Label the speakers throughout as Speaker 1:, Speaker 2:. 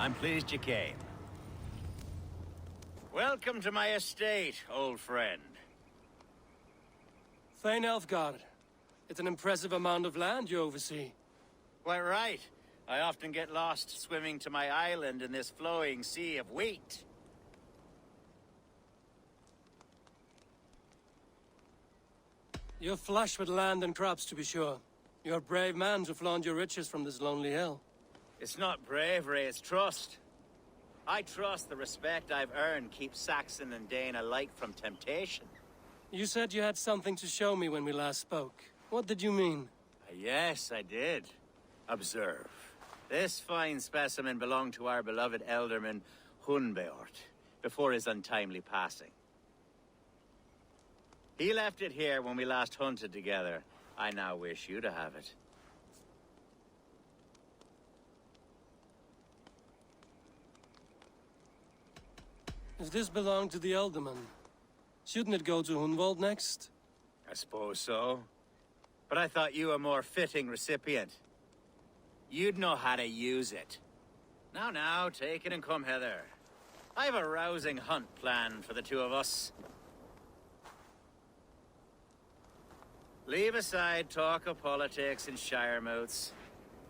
Speaker 1: I'm pleased you came. Welcome to my estate, old friend.
Speaker 2: Thegn Elfgard. It's an impressive amount of land you oversee.
Speaker 1: Quite right. I often get lost swimming to my island in this flowing sea of wheat.
Speaker 2: You're flush with land and crops, to be sure. You're a brave man to flaunt your riches from this lonely hill.
Speaker 1: It's not bravery, it's trust. I trust the respect I've earned keeps Saxon and Dane alike from temptation.
Speaker 2: You said you had something to show me when we last spoke. What did you mean?
Speaker 1: Yes, I did. Observe. This fine specimen belonged to our beloved elderman, Hunbeort, before his untimely passing. He left it here when we last hunted together. I now wish you to have it.
Speaker 2: If this belonged to the Elderman, shouldn't it go to Hunwald next?
Speaker 1: I suppose so. But I thought you a more fitting recipient. You'd know how to use it. Now, take it and come hither. I have a rousing hunt planned for the two of us. Leave aside talk of politics and shire moots.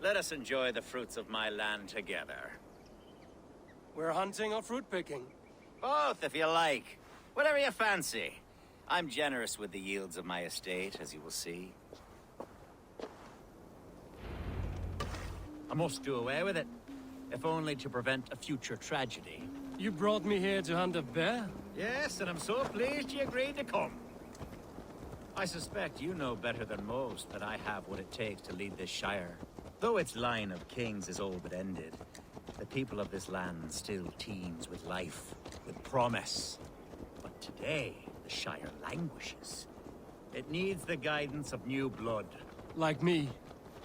Speaker 1: Let us enjoy the fruits of my land together.
Speaker 2: We're hunting or fruit picking?
Speaker 1: Both, if you like. Whatever you fancy. I'm generous with the yields of my estate, as you will see. I must do away with it, if only to prevent a future tragedy.
Speaker 2: You brought me here to hunt a bear?
Speaker 1: Yes, and I'm so pleased you agreed to come. I suspect you know better than most that I have what it takes to lead this shire. Though its line of kings is all but ended, the people of this land still teems with life, with promise. But today, the shire languishes. It needs the guidance of new blood.
Speaker 2: Like me.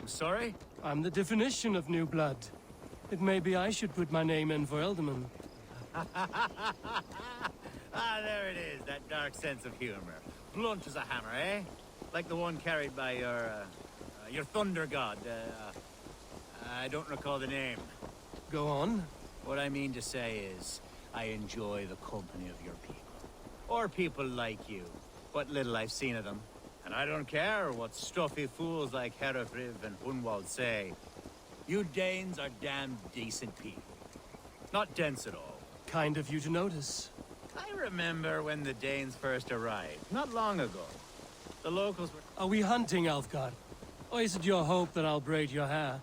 Speaker 1: I'm sorry?
Speaker 2: I'm the definition of new blood. It may be I should put my name in for Elderman.
Speaker 1: Ah, there it is, that dark sense of humor. Blunt as a hammer, eh? Like the one carried by your thunder god. I don't recall the name.
Speaker 2: Go on.
Speaker 1: What I mean to say is, I enjoy the company of your people. Or people like you. What little I've seen of them. And I don't care what stuffy fools like Herefriv and Hunwald say. You Danes are damn decent people. Not dense at all.
Speaker 2: Kind of you to notice.
Speaker 1: I remember when the Danes first arrived, not long ago. The locals were...
Speaker 2: Are we hunting, Elfgard? Or is it your hope that I'll braid your hair?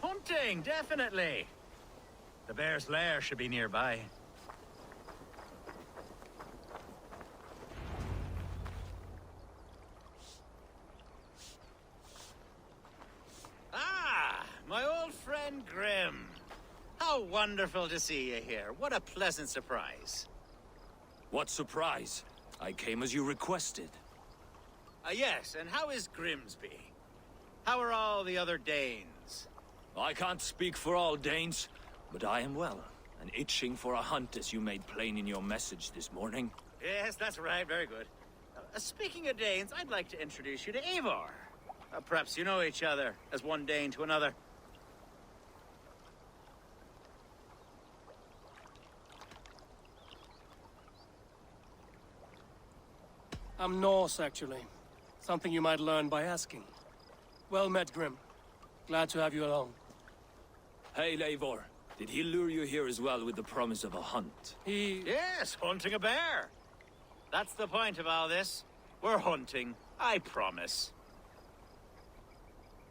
Speaker 1: Hunting, definitely! The bear's lair should be nearby. Ah, my old friend Grim. How wonderful to see you here. What a pleasant surprise.
Speaker 3: What surprise? I came as you requested.
Speaker 1: Yes, and how is Grimsby? How are all the other Danes?
Speaker 3: I can't speak for all Danes, but I am well, and itching for a hunt as you made plain in your message this morning.
Speaker 1: Yes, that's right. Very good. Speaking of Danes, I'd like to introduce you to Eivor. Perhaps you know each other, as one Dane to another.
Speaker 2: I'm Norse, actually. Something you might learn by asking. Well met, Grim. Glad to have you along.
Speaker 3: Hey, Eivor. Did he lure you here as well with the promise of a hunt?
Speaker 1: Yes, hunting a bear. That's the point of all this. We're hunting, I promise.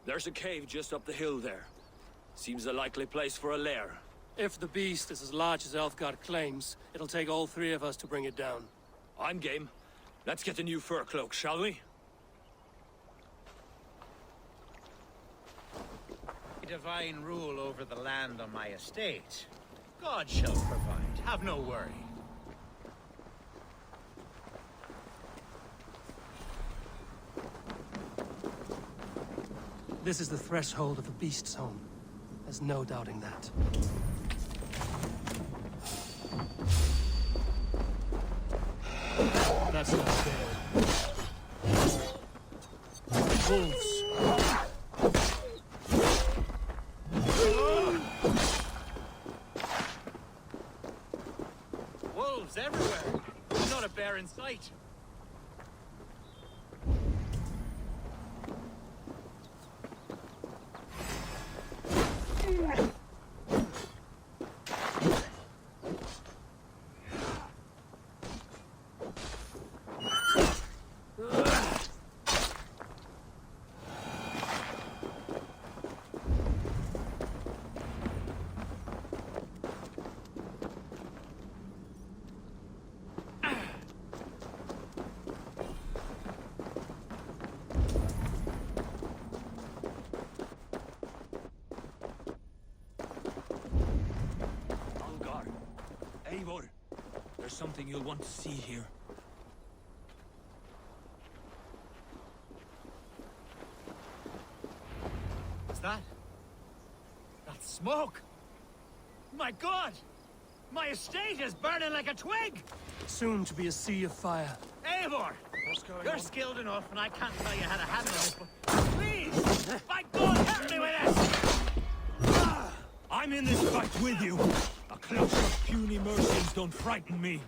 Speaker 3: There's a cave just up the hill there. Seems a likely place for a lair.
Speaker 2: If the beast is as large as Elfgard claims, it'll take all three of us to bring it down.
Speaker 3: I'm game. Let's get a new fur cloak, shall we?
Speaker 1: Divine rule over the land on my estate. God shall provide. Have no worry.
Speaker 2: This is the threshold of a beast's home. There's no doubting that. That's not fair. Wolves.
Speaker 1: wolves everywhere. There's not a bear in sight.
Speaker 3: Eivor, there's something you'll want to see here.
Speaker 1: What's that? That's smoke! My God! My estate is burning like a twig!
Speaker 2: Soon to be a sea of fire.
Speaker 1: Eivor!
Speaker 2: What's going
Speaker 1: You're
Speaker 2: on?
Speaker 1: skilled enough, and I can't tell you how to handle it, but please! By God, help me with this!
Speaker 3: I'm in this fight with you. A clutch of puny mercies don't frighten me.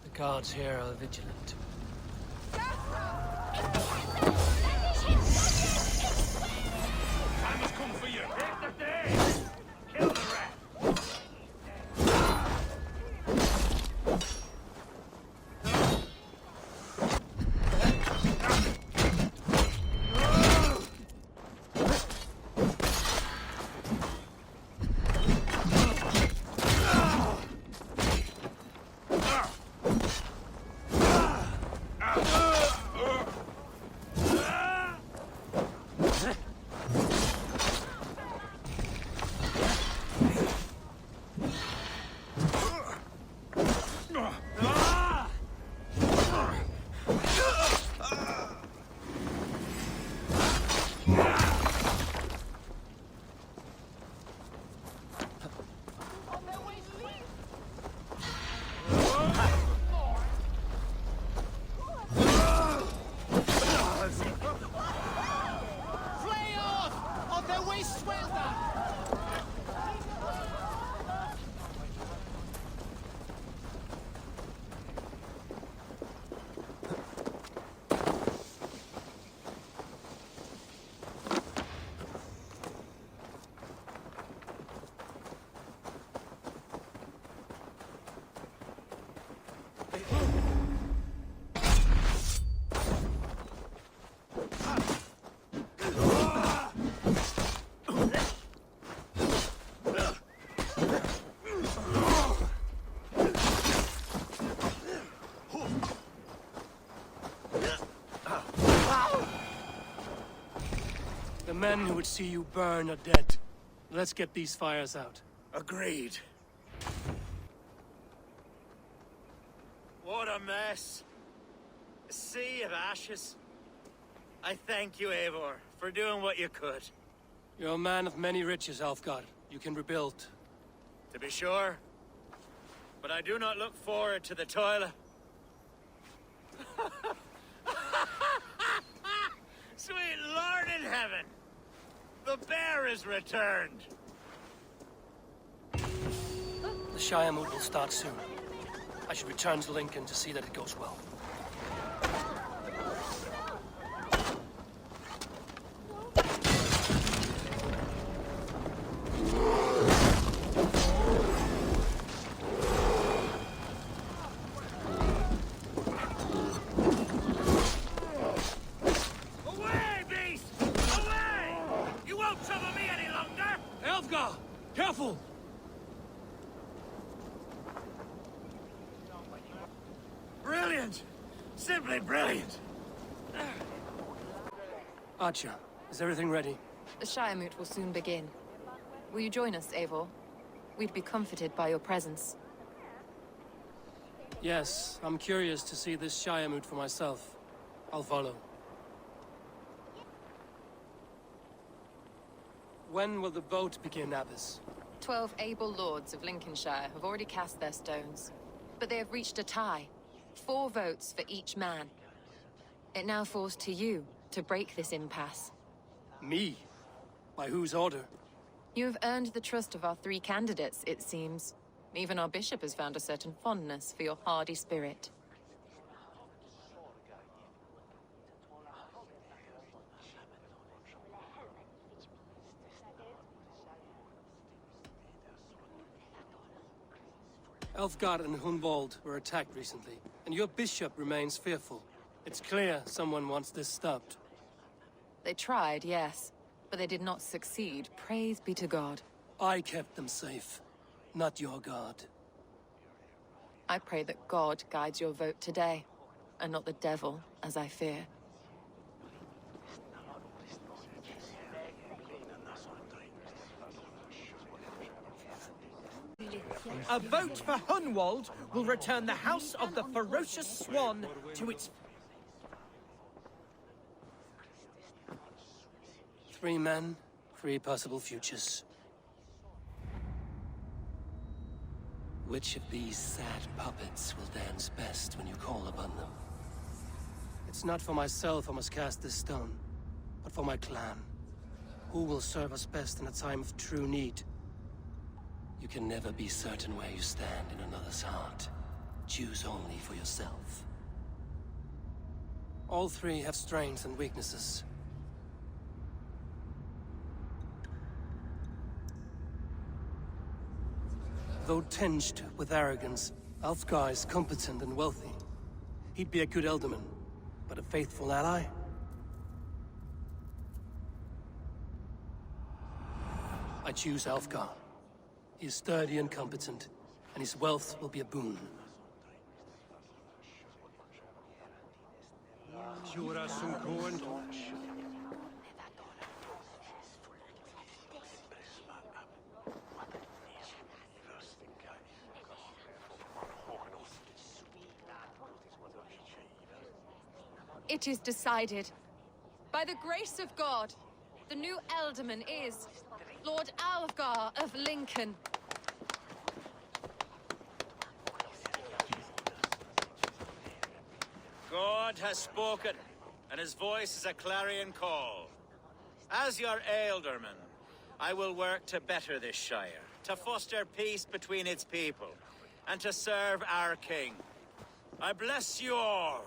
Speaker 2: The guards here are vigilant.
Speaker 3: I must come for you.
Speaker 1: Take the day! Kill the rat!
Speaker 2: The men who would see you burn are dead. Let's get these fires out.
Speaker 1: Agreed. What a mess. A sea of ashes. I thank you, Eivor, for doing what you could.
Speaker 2: You're a man of many riches, Alfgar. You can rebuild.
Speaker 1: To be sure. But I do not look forward to the toil. Sweet Lord in heaven! The bear is returned!
Speaker 2: The Shire moot will start soon. I should return to Lincoln to see that it goes well.
Speaker 1: Away, beast! Away! You won't trouble me any longer!
Speaker 2: Alfgar! Careful!
Speaker 1: Brilliant! Simply brilliant!
Speaker 2: Archer, is everything ready?
Speaker 4: The Shire moot will soon begin. Will you join us, Eivor? We'd be comforted by your presence.
Speaker 2: Yes, I'm curious to see this Shire moot for myself. I'll follow. When will the vote begin, Abbess?
Speaker 4: 12 able lords of Lincolnshire have already cast their stones, but they have reached a tie. 4 votes for each man. It now falls to you to break this impasse.
Speaker 2: Me? By whose order?
Speaker 4: You have earned the trust of our 3 candidates, it seems. Even our bishop has found a certain fondness for your hardy spirit.
Speaker 2: Elfgard and Hunwald were attacked recently, and your bishop remains fearful. It's clear someone wants this stopped.
Speaker 4: They tried, yes, but they did not succeed. Praise be to God.
Speaker 2: I kept them safe, not your god.
Speaker 4: I pray that God guides your vote today, and not the devil, as I fear.
Speaker 5: A vote for Hunwald will return the House of the Ferocious Swan to its...
Speaker 2: 3 men, 3 possible futures. Which of these sad puppets will dance best when you call upon them? It's not for myself I must cast this stone, but for my clan. Who will serve us best in a time of true need? You can never be certain where you stand in another's heart. Choose only for yourself. All 3 have strengths and weaknesses. Though tinged with arrogance, Alfgar is competent and wealthy. He'd be a good Elderman, but a faithful ally? I choose Alfgar. He is sturdy and competent, and his wealth will be a boon.
Speaker 4: It is decided. By the grace of God, the new Elderman is Lord Alfgar of Lincoln.
Speaker 1: God has spoken, and his voice is a clarion call. As your Ealdorman, I will work to better this Shire, to foster peace between its people, and to serve our king. I bless you all.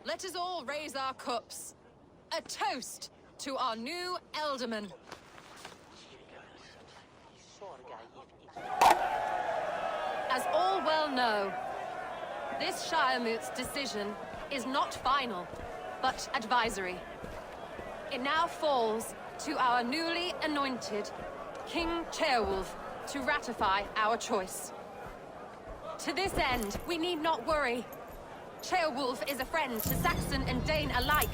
Speaker 4: Let us all raise our cups. A toast to our new Elderman. As all well know, this Shiremoot's decision is not final, but advisory. It now falls to our newly anointed King Ceolwulf to ratify our choice. To this end, we need not worry. Ceolwulf is a friend to Saxon and Dane alike,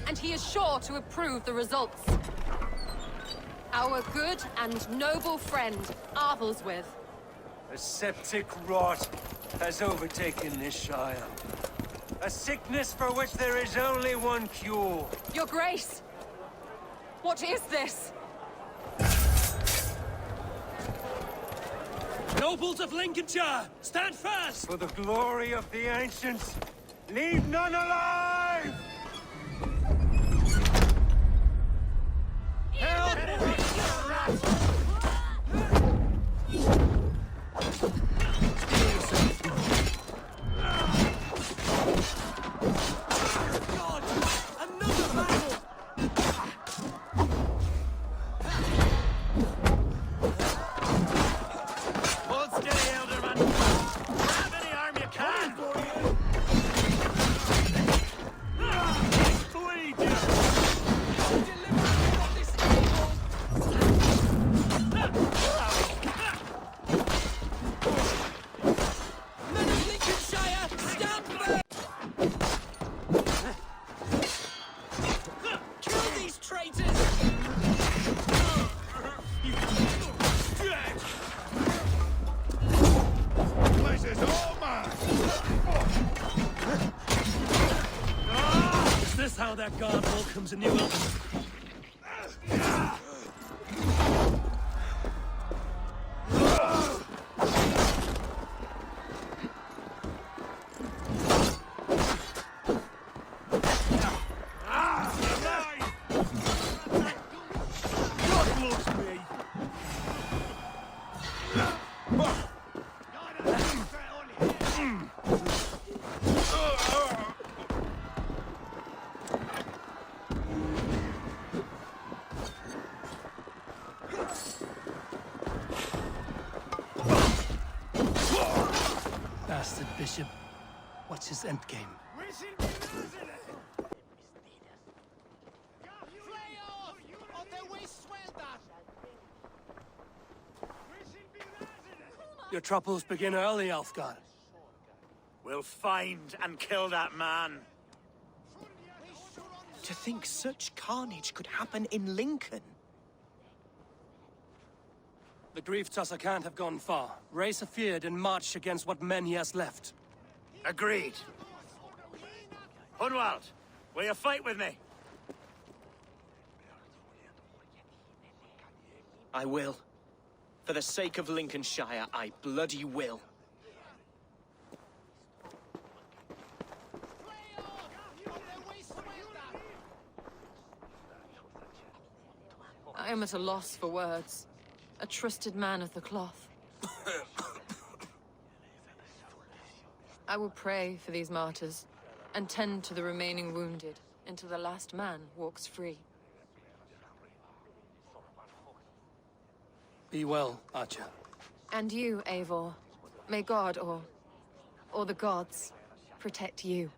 Speaker 4: and he is sure to approve the results. Our good and noble friend, Arthelswith.
Speaker 6: A septic rot has overtaken this Shire. A sickness for which there is only one cure.
Speaker 4: Your Grace! What is this?
Speaker 2: Nobles of Lincolnshire, stand fast!
Speaker 6: For the glory of the ancients, leave none alive! Help!
Speaker 2: God! Another battle!
Speaker 1: Hold steady, Elderman. Grab any arm you can.
Speaker 2: that god welcomes a new element. Bastard bishop. What's his endgame? Your troubles begin early, Alfgar.
Speaker 1: We'll find and kill that man.
Speaker 5: To think such carnage could happen in Lincoln.
Speaker 2: The grief tosser can't have gone far. Raise a feared and march against what men he has left.
Speaker 1: Agreed. Hunwald, will you fight with me?
Speaker 5: I will. For the sake of Lincolnshire, I bloody will.
Speaker 4: I am at a loss for words. A trusted man of the cloth. I will pray for these martyrs, and tend to the remaining wounded, until the last man walks free.
Speaker 2: Be well, Archer.
Speaker 4: And you, Eivor. May God, or the gods, protect you.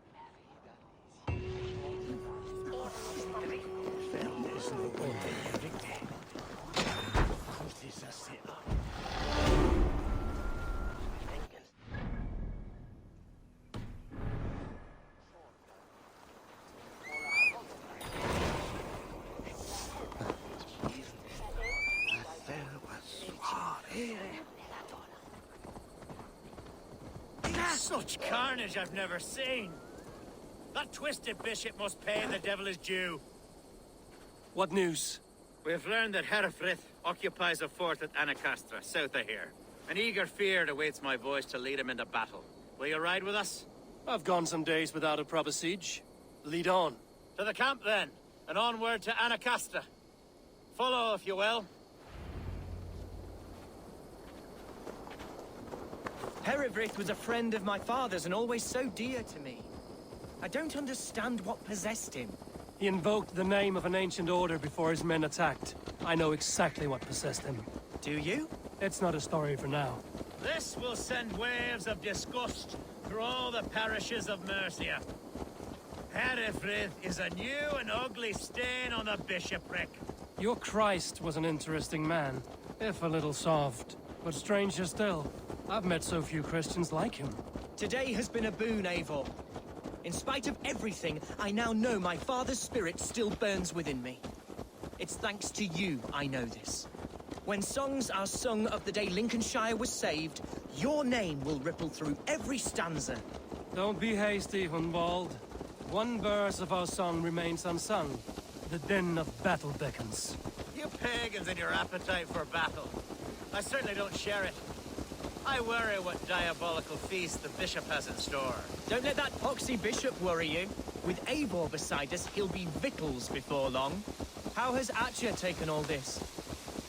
Speaker 1: Such carnage I've never seen. That twisted bishop must pay the devil his due.
Speaker 2: What news?
Speaker 1: We have learned that Herefrith occupies a fort at Anecastre, south of here. An eager fear awaits my boys to lead him into battle. Will you ride with us?
Speaker 2: I've gone some days without a proper siege. Lead on.
Speaker 1: To the camp, then, and onward to Anecastre. Follow, if you will.
Speaker 5: Herefrith was a friend of my father's and always so dear to me. I don't understand what possessed him.
Speaker 2: He invoked the name of an ancient order before his men attacked. I know exactly what possessed him.
Speaker 5: Do you?
Speaker 2: It's not a story for now.
Speaker 1: This will send waves of disgust through all the parishes of Mercia. Herefrith is a new and ugly stain on the bishopric.
Speaker 2: Your Christ was an interesting man, if a little soft. But stranger still, I've met so few Christians like him.
Speaker 5: Today has been a boon, Eivor. In spite of everything, I now know my father's spirit still burns within me. It's thanks to you I know this. When songs are sung of the day Lincolnshire was saved, your name will ripple through every stanza.
Speaker 2: Don't be hasty, Hunwald. One verse of our song remains unsung. The din of battle beckons.
Speaker 1: You pagans and your appetite for battle. I certainly don't share it. I worry what diabolical feast the bishop has in store.
Speaker 5: Don't let that poxy bishop worry you. With Eivor beside us, he'll be victuals before long. How has Atcha taken all this?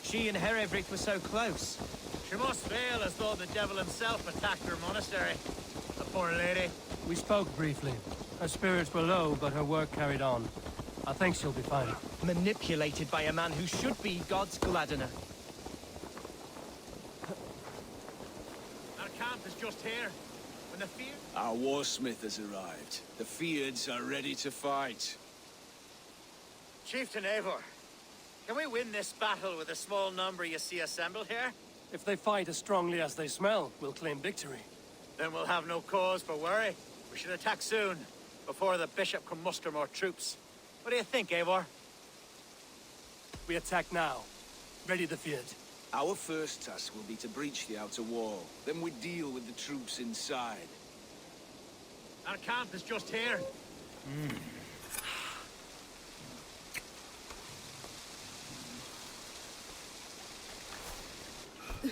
Speaker 5: She and Herefrith were so close.
Speaker 1: She must feel as though the devil himself attacked her monastery. The poor lady.
Speaker 2: We spoke briefly. Her spirits were low, but her work carried on. I think she'll be fine.
Speaker 5: Manipulated by a man who should be God's gladdener.
Speaker 1: Our camp is just here. When the fear...
Speaker 7: Our warsmith has arrived. The Feards are ready to fight.
Speaker 1: Chieftain Eivor, can we win this battle with the small number you see assembled here?
Speaker 2: If they fight as strongly as they smell, we'll claim victory.
Speaker 1: Then we'll have no cause for worry. We should attack soon, before the bishop can muster more troops. What do you think, Eivor?
Speaker 2: We attack now. Ready the Feared.
Speaker 7: Our first task will be to breach the outer wall. Then we deal with the troops inside.
Speaker 1: Our camp is just here.
Speaker 3: For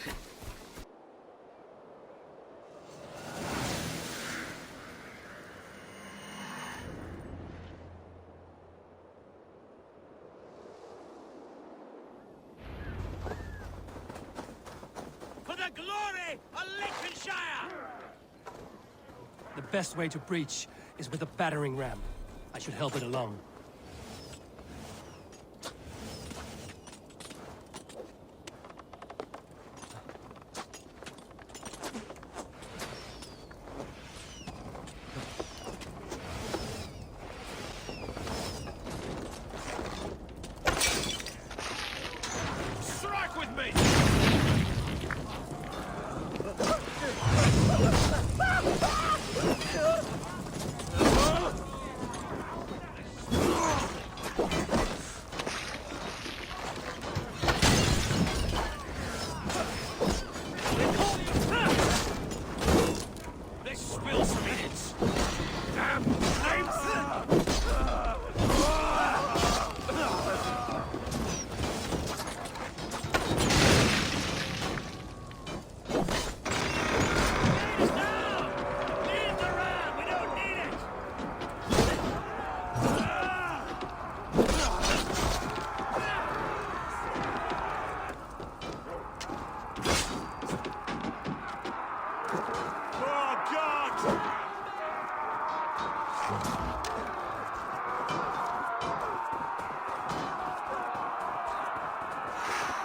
Speaker 3: the glory of Lincolnshire!
Speaker 2: The best way to breach is with a battering ram. I should help it along.
Speaker 3: Strike with me! Let's spill some minutes. Damn flames! Leave the ram! We don't need it! Oh, God!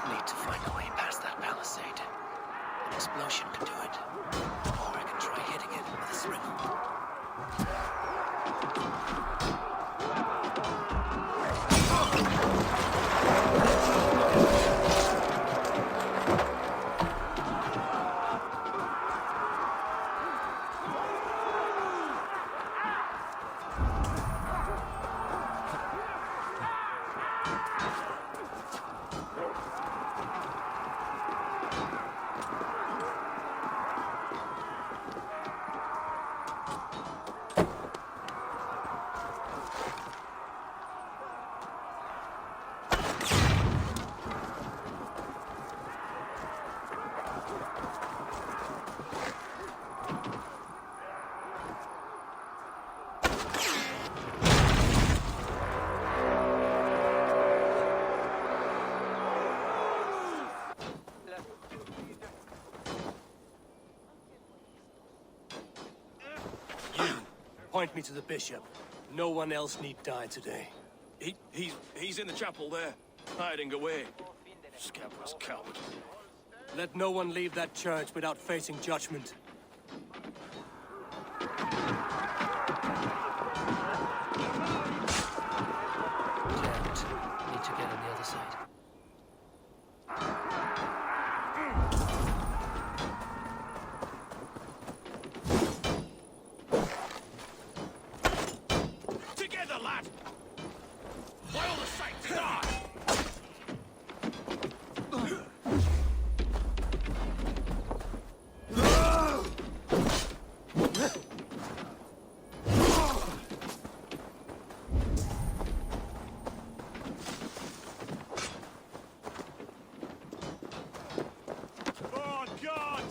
Speaker 2: Need to find a way past that palisade. An explosion could do it. Or I can try hitting it with a swivel. Point me to the bishop. No one else need die today.
Speaker 3: He's in the chapel there, hiding away. Scabrous coward.
Speaker 2: Let no one leave that church without facing judgment. Jammed. Need to get on the other side.
Speaker 3: Together, lad! By all the saints, die! Oh, God!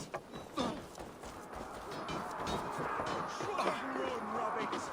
Speaker 3: Run, Robbins!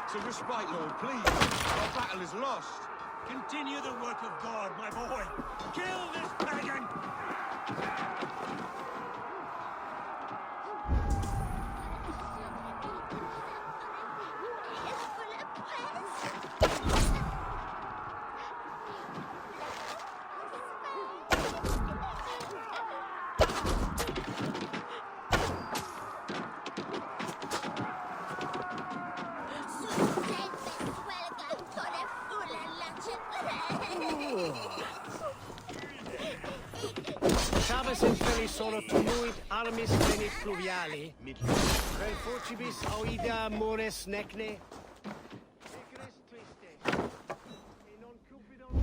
Speaker 6: It's a respite, Lord, please. Our battle is lost. Continue the work of God, my boy. Kill this pagan!
Speaker 8: Succede, suelga, con el full Aetas in felli sono tumuit armis venit fluviali. Quel forcibis auida mores necne. Secres tristes. E non cupidon.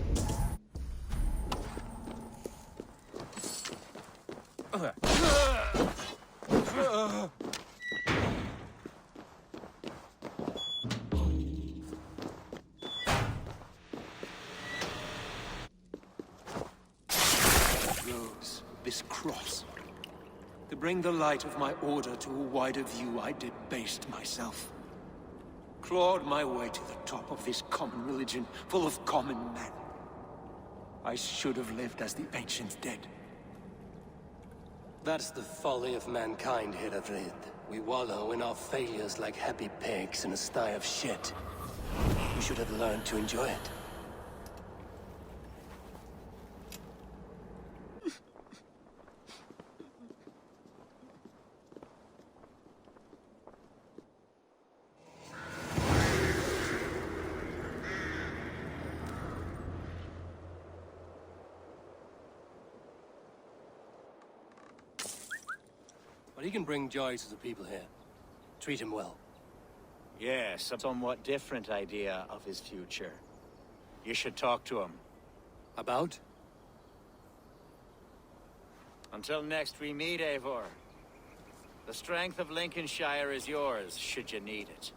Speaker 6: Rose, this cross. To bring the light of my order to a wider view, I debased myself. Clawed my way to the top of this common religion, full of common men. I should have lived as the ancients did.
Speaker 2: That's the folly of mankind, Heravrid. We wallow in our failures like happy pigs in a sty of shit. You should have learned to enjoy it. But he can bring joy to the people here. Treat him well.
Speaker 1: Yes, a somewhat different idea of his future. You should talk to him.
Speaker 2: About?
Speaker 1: Until next we meet, Eivor. The strength of Lincolnshire is yours, should you need it.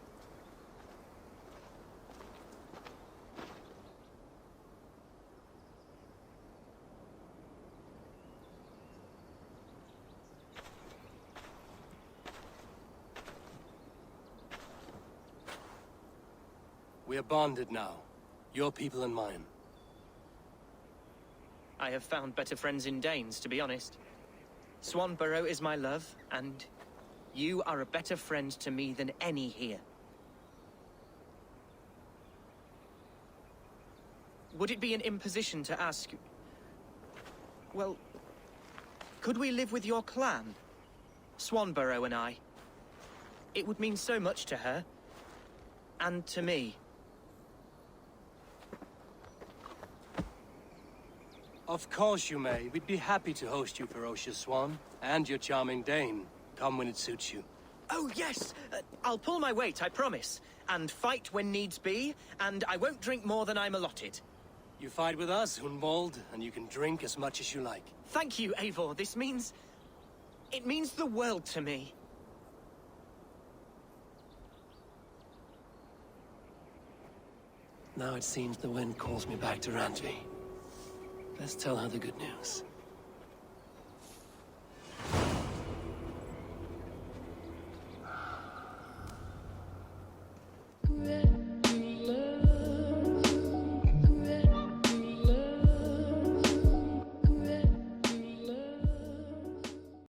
Speaker 2: We are bonded now. Your people and mine.
Speaker 5: I have found better friends in Danes, to be honest. Swanborough is my love, and you are a better friend to me than any here. Would it be an imposition to ask... Well, could we live with your clan? Swanborough and I. It would mean so much to her. And to me.
Speaker 2: Of course you may. We'd be happy to host you, ferocious Swan. And your charming Dane. Come when it suits you.
Speaker 5: Oh, yes! I'll pull my weight, I promise. And fight when needs be, and I won't drink more than I'm allotted.
Speaker 2: You fight with us, Hunwald, and you can drink as much as you like.
Speaker 5: Thank you, Eivor. This means... it means the world to me.
Speaker 2: Now it seems the wind calls me back to Randvi. Let's tell her the good news.